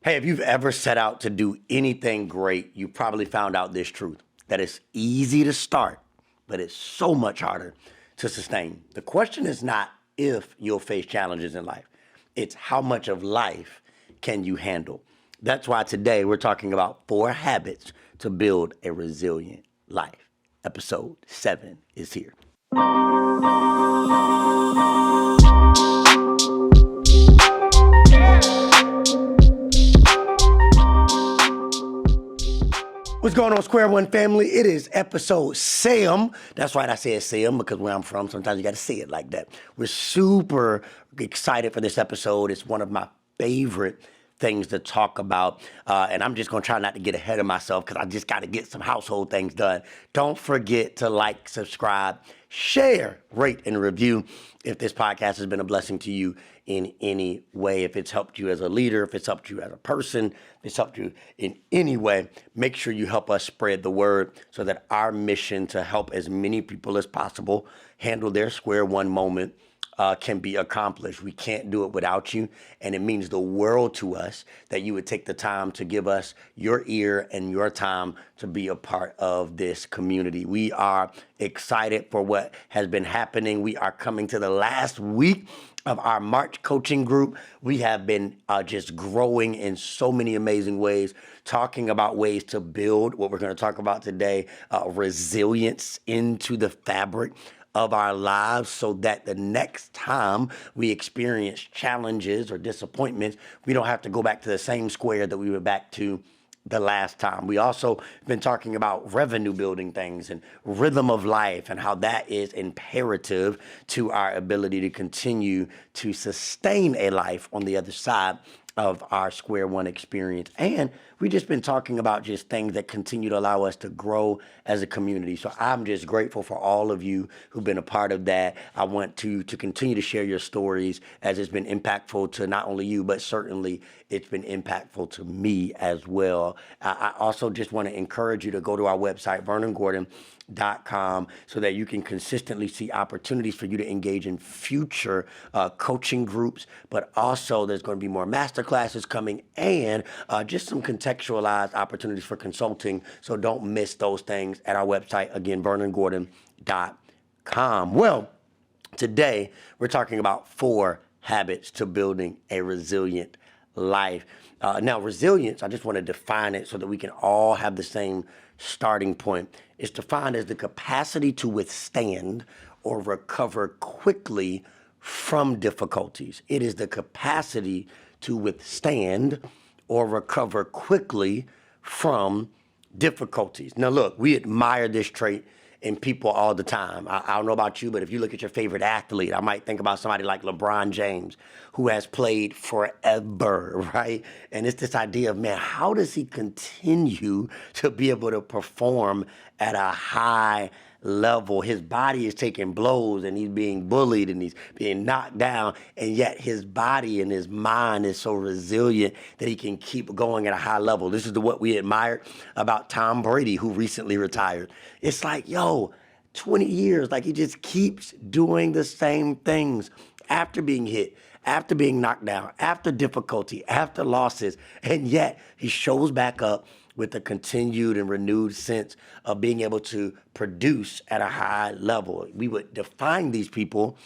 Hey, if you've ever set out to do anything great, you probably found out this truth, that it's easy to start, but it's so much harder to sustain. The question is not if you'll face challenges in life, it's how much of life can you handle. That's why today we're talking about 4 habits to build a resilient life. Episode 7 is here. What's going on, Square One family? It is episode Sam. That's right, I said Sam because where I'm from, sometimes you got to say it like that. We're super excited for this episode. It's one of my favorite things to talk about, and I'm just going to try not to get ahead of myself because I just got to get some household things done. Don't forget to like, subscribe, share, rate, and review if this podcast has been a blessing to you in any way. If it's helped you as a leader, if it's helped you as a person, if it's helped you in any way, make sure you help us spread the word so that our mission to help as many people as possible handle their Square One moment can be accomplished. We can't do it without you, and it means the world to us that you would take the time to give us your ear and your time to be a part of this community. We are excited for what has been happening. We are coming to the last week of our March coaching group. We have been just growing in so many amazing ways, talking about ways to build what we're going to talk about today, resilience into the fabric of our lives so that the next time we experience challenges or disappointments, we don't have to go back to the same square that we were back to the last time. We also been talking about revenue building things and rhythm of life and how that is imperative to our ability to continue to sustain a life on the other side of our Square One experience. And we've just been talking about just things that continue to allow us to grow as a community. So I'm just grateful for all of you who've been a part of that. I want to continue to share your stories as it's been impactful to not only you, but certainly it's been impactful to me as well. I also just want to encourage you to go to our website, vernongordon.com, so that you can consistently see opportunities for you to engage in future coaching groups, but also there's going to be more masterclasses coming and just some contextualized opportunities for consulting. So don't miss those things at our website, again, vernongordon.com. Well, today we're talking about 4 habits to building a resilient life. Now, resilience, I just want to define it so that we can all have the same starting point. It's defined as the capacity to withstand or recover quickly from difficulties. It is the capacity to withstand or recover quickly from difficulties. Now, look, we admire this trait in people all the time. I don't know about you, but if you look at your favorite athlete, I might think about somebody like LeBron James, who has played forever, right? And it's this idea of, man, how does he continue to be able to perform at a high level? His body is taking blows and he's being bullied and he's being knocked down, and yet his body and his mind is so resilient that he can keep going at a high level. This is what we admired about Tom Brady, who recently retired. It's like, 20 years, like he just keeps doing the same things after being hit, after being knocked down, after difficulty, after losses, and yet he shows back up with a continued and renewed sense of being able to produce at a high level. We would define these people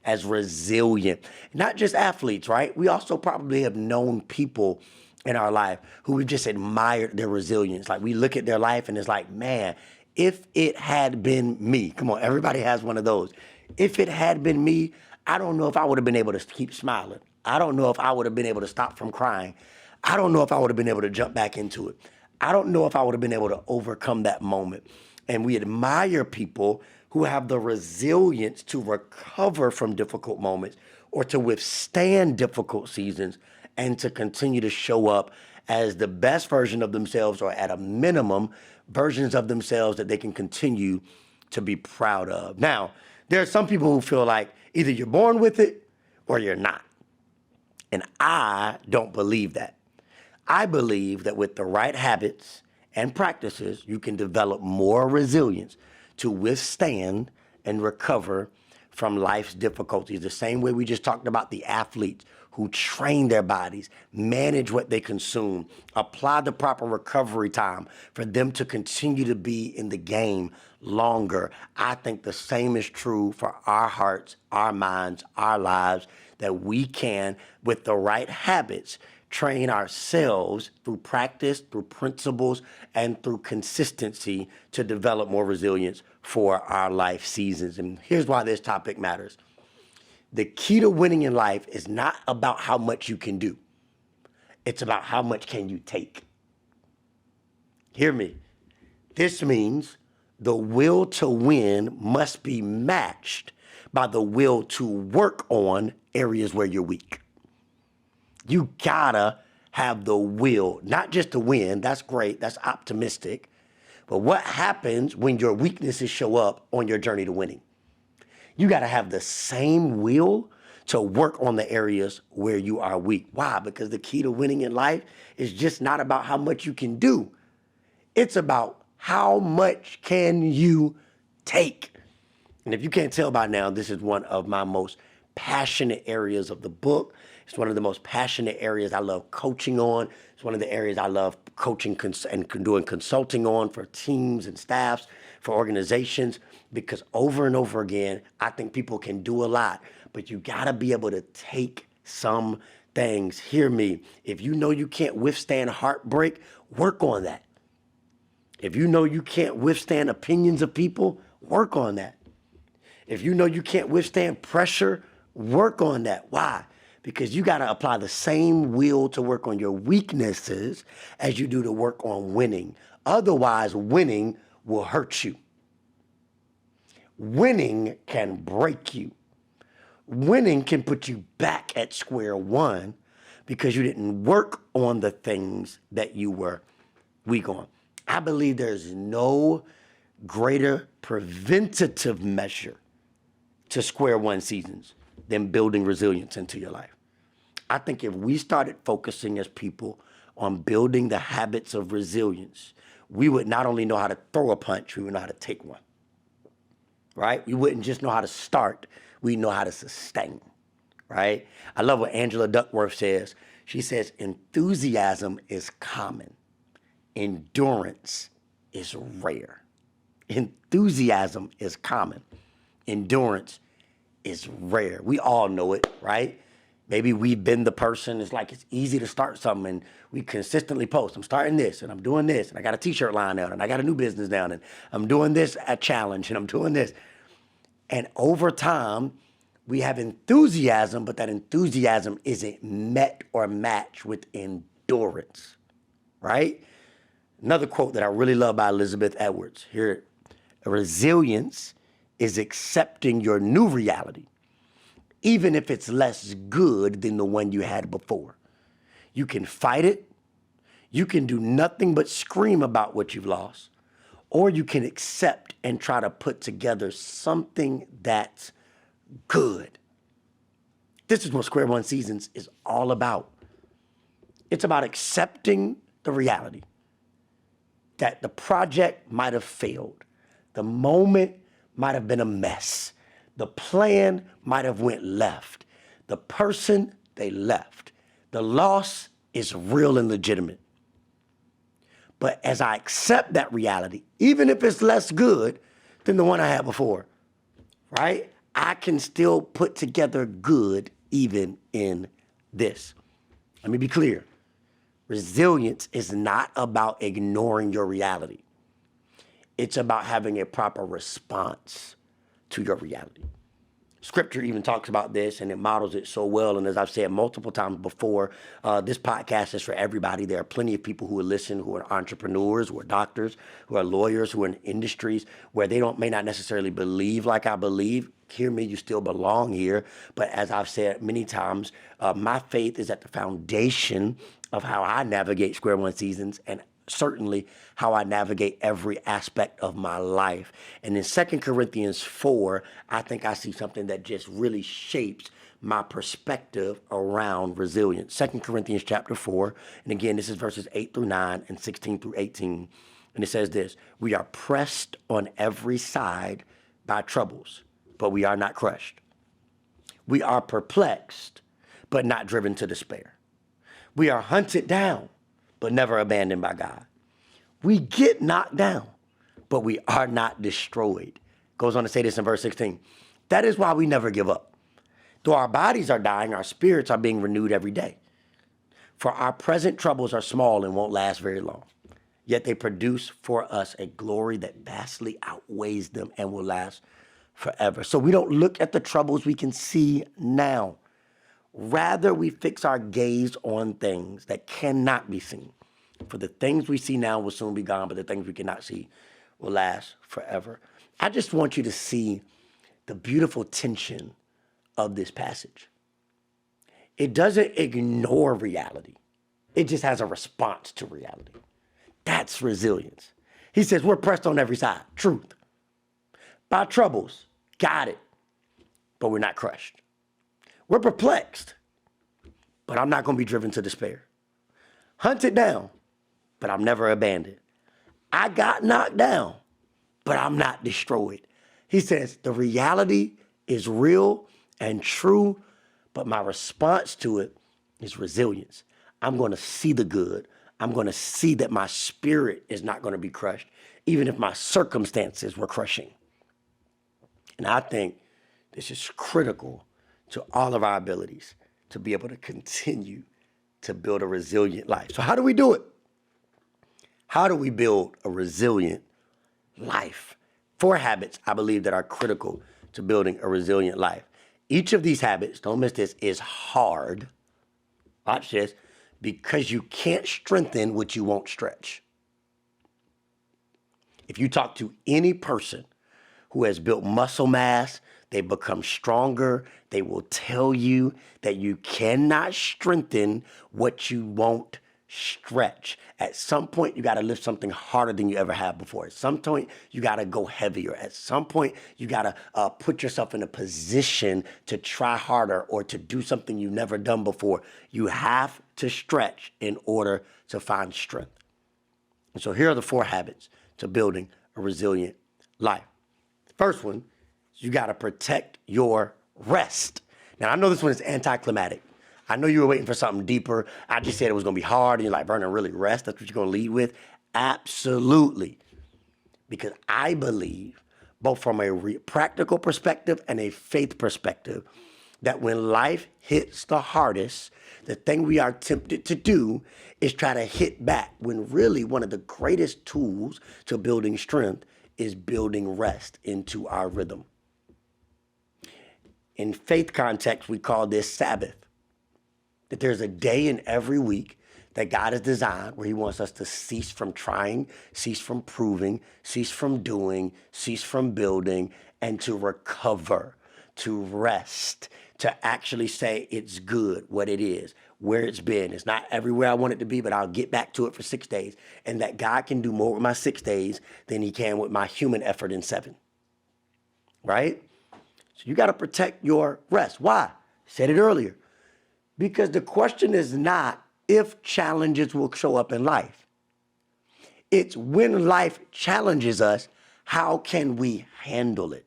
as resilient, not just athletes, right? We also probably have known people in our life who we've just admired their resilience. Like we look at their life and it's like, man, if it had been me, come on, everybody has one of those. If it had been me, I don't know if I would have been able to keep smiling. I don't know if I would have been able to stop from crying. I don't know if I would have been able to jump back into it. I don't know if I would have been able to overcome that moment. And we admire people who have the resilience to recover from difficult moments or to withstand difficult seasons and to continue to show up as the best version of themselves, or at a minimum, versions of themselves that they can continue to be proud of. Now, there are some people who feel like either you're born with it or you're not. And I don't believe that. I believe that with the right habits and practices, you can develop more resilience to withstand and recover from life's difficulties. The same way we just talked about the athletes who train their bodies, manage what they consume, apply the proper recovery time for them to continue to be in the game longer. I think the same is true for our hearts, our minds, our lives, that we can, with the right habits, train ourselves through practice, through principles, and through consistency to develop more resilience for our life seasons. And here's why this topic matters. The key to winning in life is not about how much you can do. It's about how much can you take. Hear me. This means the will to win must be matched by the will to work on areas where you're weak. You gotta have the will, not just to win. That's great. That's optimistic. But what happens when your weaknesses show up on your journey to winning? You gotta have the same will to work on the areas where you are weak. Why? Because the key to winning in life is just not about how much you can do. It's about how much can you take. And if you can't tell by now, this is one of my most passionate areas of the book. It's one of the most passionate areas I love coaching on. It's one of the areas I love coaching and doing consulting on for teams and staffs, for organizations, because over and over again, I think people can do a lot, but you gotta be able to take some things. Hear me. If you know you can't withstand heartbreak, work on that. If you know you can't withstand opinions of people, work on that. If you know you can't withstand pressure, work on that. Why? Because you got to apply the same will to work on your weaknesses as you do to work on winning. Otherwise, winning will hurt you. Winning can break you. Winning can put you back at square one because you didn't work on the things that you were weak on. I believe there's no greater preventative measure to square one seasons than building resilience into your life. I think if we started focusing as people on building the habits of resilience, we would not only know how to throw a punch, we would know how to take one, right? We wouldn't just know how to start, we know how to sustain, right? I love what Angela Duckworth says. She says, enthusiasm is common. Endurance is rare. Enthusiasm is common. Endurance is rare. We all know it, right? Maybe we've been the person, it's like it's easy to start something and we consistently post, I'm starting this and I'm doing this and I got a t-shirt line out and I got a new business down and I'm doing this at challenge and I'm doing this. And over time, we have enthusiasm, but that enthusiasm isn't met or matched with endurance, right? Another quote that I really love by Elizabeth Edwards here, resilience is accepting your new reality, even if it's less good than the one you had before. You can fight it. You can do nothing but scream about what you've lost, or you can accept and try to put together something that's good. This is what Square One Seasons is all about. It's about accepting the reality that the project might have failed. The moment might have been a mess. The plan might have went left. The person, they left. The loss is real and legitimate. But as I accept that reality, even if it's less good than the one I had before, right? I can still put together good even in this. Let me be clear. Resilience is not about ignoring your reality. It's about having a proper response to your reality. Scripture even talks about this and it models it so well. And as I've said multiple times before, this podcast is for everybody. There are plenty of people who will listen, who are entrepreneurs, who are doctors, who are lawyers, who are in industries where they may not necessarily believe like I believe. Hear me, you still belong here. But as I've said many times, my faith is at the foundation of how I navigate Square One Seasons and certainly how I navigate every aspect of my life. And in 2 Corinthians 4, I think I see something that just really shapes my perspective around resilience. 2 Corinthians chapter 4, and again, this is verses 8 through 9 and 16 through 18. And it says this, we are pressed on every side by troubles, but we are not crushed. We are perplexed, but not driven to despair. We are hunted down, but never abandoned by God. We get knocked down, but we are not destroyed. Goes on to say this in verse 16. That is why we never give up. Though our bodies are dying, our spirits are being renewed every day. For our present troubles are small and won't last very long. Yet they produce for us a glory that vastly outweighs them and will last forever. So we don't look at the troubles we can see now. Rather, we fix our gaze on things that cannot be seen. For the things we see now will soon be gone, but the things we cannot see will last forever. I just want you to see the beautiful tension of this passage. It doesn't ignore reality. It just has a response to reality. That's resilience. He says, we're pressed on every side. Truth. By troubles. Got it. But we're not crushed. We're perplexed. But I'm not going to be driven to despair. Hunted down. But I'm never abandoned. I got knocked down. But I'm not destroyed. He says, the reality is real and true. But my response to it is resilience. I'm going to see the good. I'm going to see that my spirit is not going to be crushed, even if my circumstances were crushing. And I think this is critical to all of our abilities to be able to continue to build a resilient life. So how do we do it? How do we build a resilient life? 4 habits, I believe, that are critical to building a resilient life. Each of these habits, don't miss this, is hard. Watch this. Because you can't strengthen what you won't stretch. If you talk to any person who has built muscle mass, they become stronger, they will tell you that you cannot strengthen what you won't stretch. At some point, you got to lift something harder than you ever have before. At some point, you got to go heavier. At some point, you got to put yourself in a position to try harder or to do something you've never done before. You have to stretch in order to find strength. And so here are the 4 habits to building a resilient life. The first one is you got to protect your rest. Now, I know this one is anticlimactic. I know you were waiting for something deeper. I just said it was going to be hard, and you're like, Vernon, really rest? That's what you're going to lead with? Absolutely. Because I believe, both from a practical perspective and a faith perspective, that when life hits the hardest, the thing we are tempted to do is try to hit back, when really one of the greatest tools to building strength is building rest into our rhythm. In faith context, we call this Sabbath. That there's a day in every week that God has designed where he wants us to cease from trying, cease from proving, cease from doing, cease from building, and to recover, to rest, to actually say it's good, what it is, where it's been. It's not everywhere I want it to be, but I'll get back to it for 6 days. And that God can do more with my 6 days than he can with my human effort in 7. Right? So you got to protect your rest. Why? I said it earlier. Because the question is not if challenges will show up in life. It's when life challenges us, how can we handle it?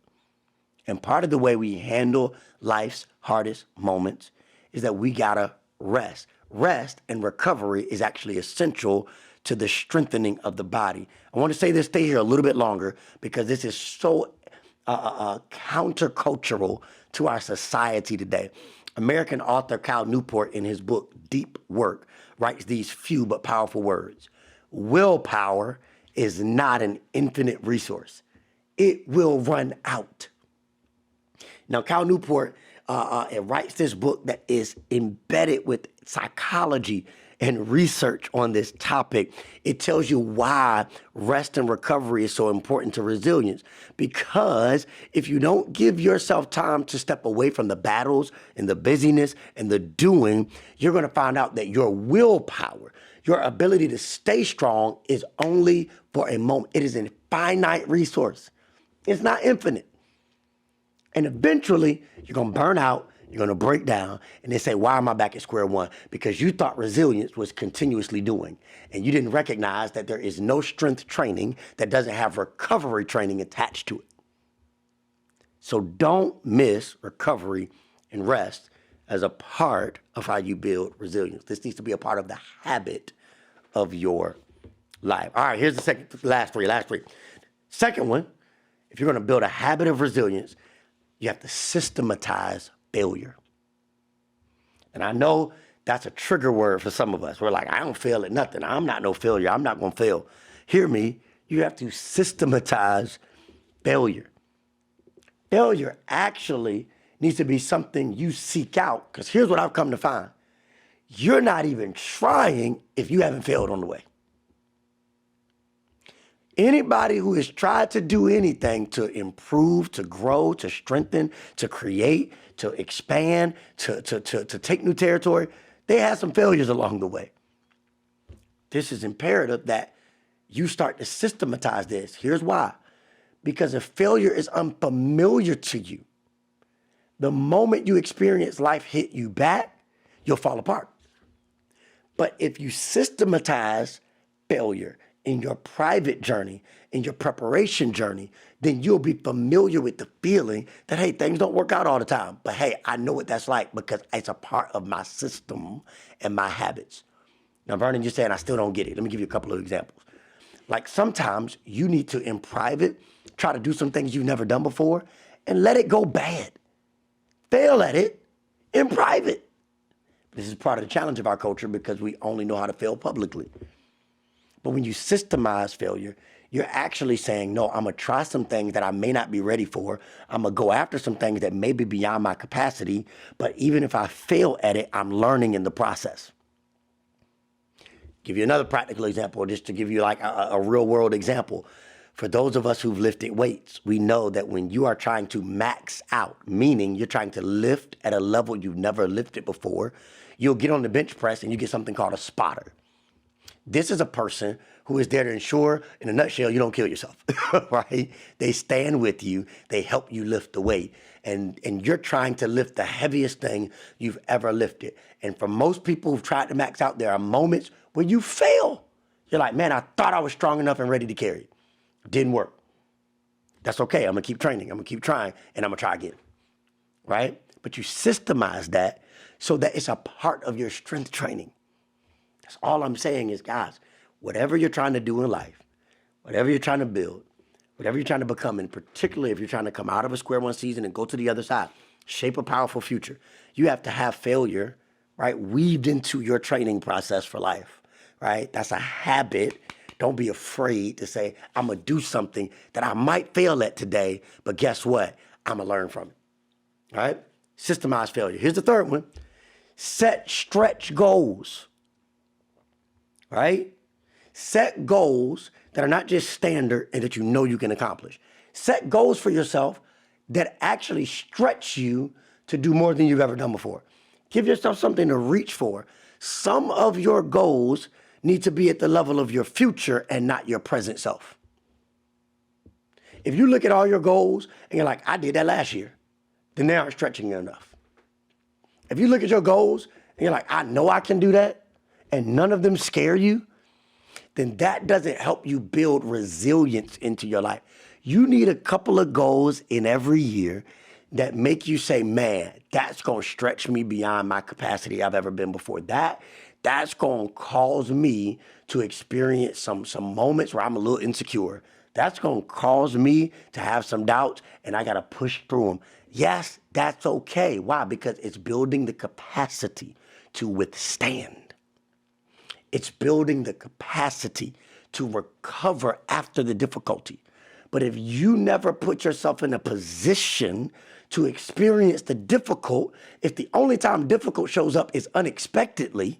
And part of the way we handle life's hardest moments is that we gotta rest. Rest and recovery is actually essential to the strengthening of the body. I want to say this, stay here a little bit longer, because this is so countercultural to our society today. American author Cal Newport, in his book, Deep Work, writes these few but powerful words. Willpower is not an infinite resource. It will run out. Now, Cal Newport writes this book that is embedded with psychology and research on this topic. It tells you why rest and recovery is so important to resilience. Because if you don't give yourself time to step away from the battles and the busyness and the doing, you're going to find out that your willpower, your ability to stay strong, is only for a moment. It is a finite resource. It's not infinite. And eventually, you're going to burn out. You're going to break down, and they say, why am I back at square one? Because you thought resilience was continuously doing, and you didn't recognize that there is no strength training that doesn't have recovery training attached to it. So don't miss recovery and rest as a part of how you build resilience. This needs to be a part of the habit of your life. All right, here's the last three. Second one, if you're going to build a habit of resilience, you have to systematize failure. And I know that's a trigger word for some of us. We're like, I don't fail at nothing. I'm not no failure. I'm not going to fail. Hear me. You have to systematize failure. Failure actually needs to be something you seek out, because here's what I've come to find. You're not even trying if you haven't failed on the way. Anybody who has tried to do anything to improve, to grow, to strengthen, to create, to expand, to take new territory, they had some failures along the way. This is imperative that you start to systematize this. Here's why. Because if failure is unfamiliar to you, the moment you experience life hit you back, you'll fall apart. But if you systematize failure in your private journey, in your preparation journey, then you'll be familiar with the feeling that, hey, things don't work out all the time. But hey, I know what that's like because it's a part of my system and my habits. Now, Vernon, you're saying I still don't get it. Let me give you a couple of examples. Like sometimes you need to, in private, try to do some things you've never done before and let it go bad. Fail at it in private. This is part of the challenge of our culture because we only know how to fail publicly. But when you systemize failure, you're actually saying, no, I'm going to try some things that I may not be ready for. I'm going to go after some things that may be beyond my capacity. But even if I fail at it, I'm learning in the process. Give you another practical example, just to give you like a real world example. For those of us who've lifted weights, we know that when you are trying to max out, meaning you're trying to lift at a level you've never lifted before, you'll get on the bench press and you get something called a spotter. This is a person who is there to ensure, in a nutshell, you don't kill yourself, right? They stand with you. They help you lift the weight. And you're trying to lift the heaviest thing you've ever lifted. And for most people who've tried to max out, there are moments where you fail. You're like, man, I thought I was strong enough and ready to carry it. Didn't work. That's okay. I'm going to keep training. I'm going to keep trying, and I'm going to try again, right? But you systemize that so that it's a part of your strength training. That's all I'm saying is, guys, whatever you're trying to do in life, whatever you're trying to build, whatever you're trying to become, and particularly if you're trying to come out of a square one season and go to the other side, shape a powerful future, you have to have failure, right, weaved into your training process for life, right? That's a habit. Don't be afraid to say, I'm going to do something that I might fail at today, but guess what? I'm going to learn from it, all right? Systemize failure. Here's the third one. Set stretch goals. Right? Set goals that are not just standard and that you know you can accomplish. Set goals for yourself that actually stretch you to do more than you've ever done before. Give yourself something to reach for. Some of your goals need to be at the level of your future and not your present self. If you look at all your goals and you're like, I did that last year, then they aren't stretching you enough. If you look at your goals and you're like, I know I can do that, and none of them scare you, then that doesn't help you build resilience into your life. You need a couple of goals in every year that make you say, man, that's going to stretch me beyond my capacity I've ever been before. That's going to cause me to experience some moments where I'm a little insecure. That's going to cause me to have some doubts, and I got to push through them. Yes, that's okay. Why? Because it's building the capacity to withstand. It's building the capacity to recover after the difficulty. But if you never put yourself in a position to experience the difficult, if the only time difficult shows up is unexpectedly,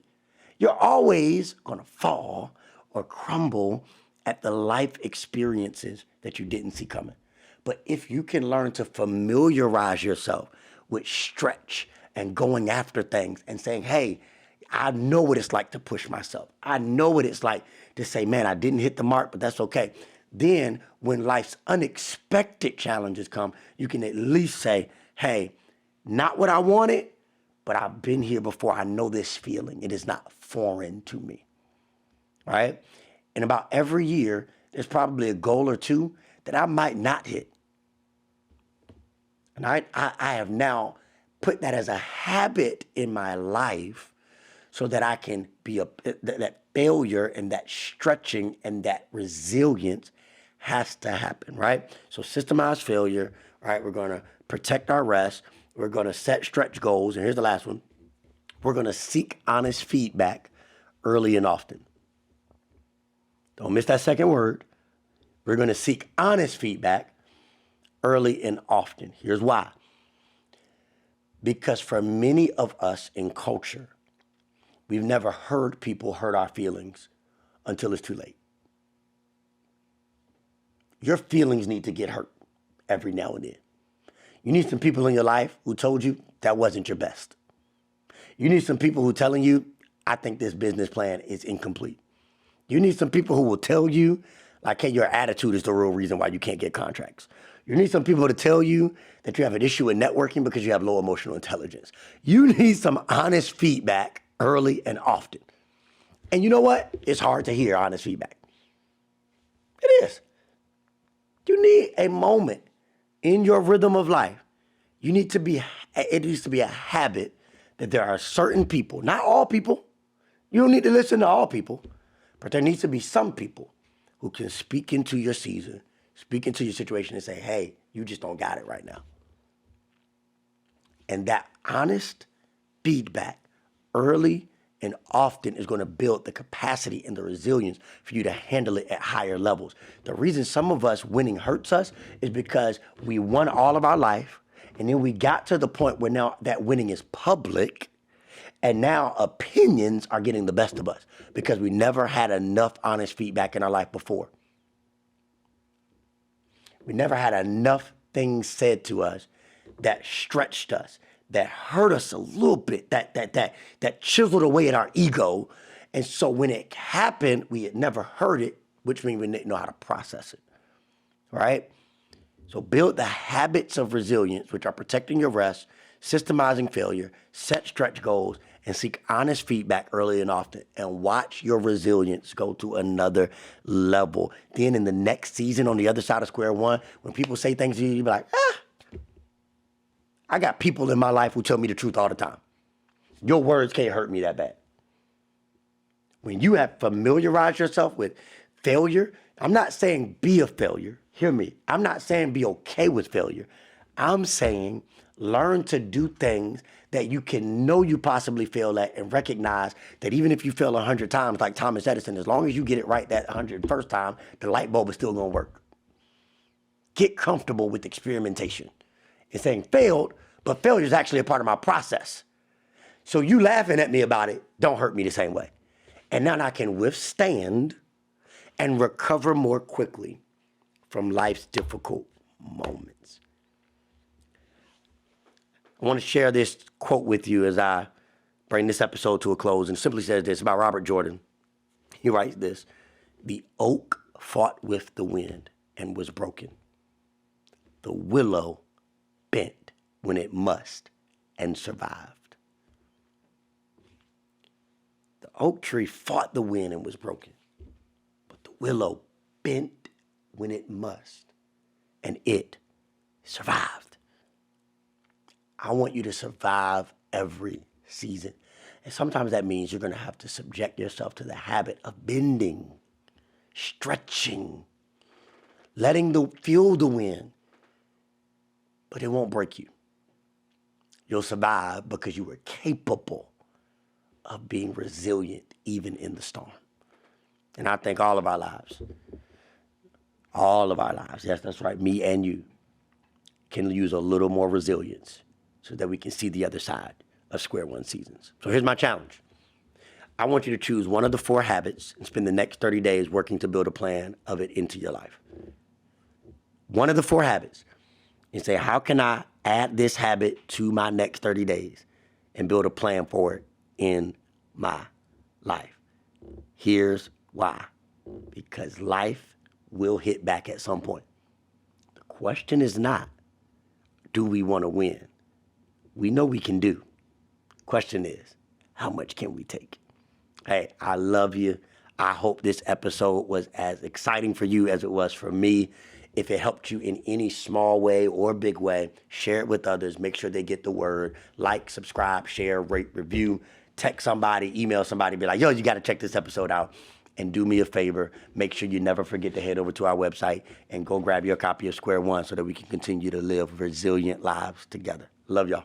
you're always going to fall or crumble at the life experiences that you didn't see coming. But if you can learn to familiarize yourself with stretch and going after things and saying, hey, I know what it's like to push myself. I know what it's like to say, man, I didn't hit the mark, but that's okay. Then when life's unexpected challenges come, you can at least say, hey, not what I wanted, but I've been here before. I know this feeling. It is not foreign to me, right? And about every year, there's probably a goal or two that I might not hit. And I have now put that as a habit in my life so that I can be that failure and that stretching and that resilience has to happen, right? So systemize failure, right? We're going to protect our rest. We're going to set stretch goals. And here's the last one. We're going to seek honest feedback early and often. Don't miss that second word. We're going to seek honest feedback early and often. Here's why. Because for many of us in culture, we've never heard people hurt our feelings until it's too late. Your feelings need to get hurt every now and then. You need some people in your life who told you that wasn't your best. You need some people who are telling you, I think this business plan is incomplete. You need some people who will tell you, like, hey, your attitude is the real reason why you can't get contracts. You need some people to tell you that you have an issue in networking because you have low emotional intelligence. You need some honest feedback early and often. And you know what? It's hard to hear honest feedback. It is. You need a moment in your rhythm of life. It needs to be a habit that there are certain people, not all people. You don't need to listen to all people, but there needs to be some people who can speak into your season, speak into your situation and say, hey, you just don't got it right now. And that honest feedback early and often is going to build the capacity and the resilience for you to handle it at higher levels. The reason some of us winning hurts us is because we won all of our life, and then we got to the point where now that winning is public, and now opinions are getting the best of us because we never had enough honest feedback in our life before. We never had enough things said to us that stretched us, that hurt us a little bit, that chiseled away at our ego. And so when it happened, we had never heard it, which means we didn't know how to process it, right? So build the habits of resilience, which are protecting your rest, systemizing failure, set stretch goals, and seek honest feedback early and often, and watch your resilience go to another level. Then in the next season, on the other side of square one, when people say things to you, you be like, I got people in my life who tell me the truth all the time. Your words can't hurt me that bad. When you have familiarized yourself with failure, I'm not saying be a failure. Hear me. I'm not saying be okay with failure. I'm saying learn to do things that you can know you possibly fail at, and recognize that even if you fail 100 times, like Thomas Edison, as long as you get it right that 101st time, the light bulb is still going to work. Get comfortable with experimentation. And saying failed, but failure is actually a part of my process. So you laughing at me about it don't hurt me the same way. And now I can withstand and recover more quickly from life's difficult moments. I want to share this quote with you as I bring this episode to a close, and simply says this about Robert Jordan. He writes this: the oak fought with the wind and was broken. The willow bent when it must and survived. The oak tree fought the wind and was broken, but the willow bent when it must and it survived. I want you to survive every season. And sometimes that means you're going to have to subject yourself to the habit of bending, stretching, feel the wind. But it won't break you. You'll survive because you were capable of being resilient even in the storm. And I think all of our lives, yes, that's right, me and you, can use a little more resilience so that we can see the other side of square one seasons. So here's my challenge. I want you to choose one of the 4 habits and spend the next 30 days working to build a plan of it into your life. One of the 4 habits. And say, how can I add this habit to my next 30 days and build a plan for it in my life? Here's why. Because life will hit back at some point. The question is not, do we want to win? We know we can do. Question is, how much can we take? Hey, I love you. I hope this episode was as exciting for you as it was for me. If it helped you in any small way or big way, share it with others. Make sure they get the word. Like, subscribe, share, rate, review. Text somebody, email somebody, be like, yo, you got to check this episode out. And do me a favor, make sure you never forget to head over to our website and go grab your copy of Square One so that we can continue to live resilient lives together. Love y'all.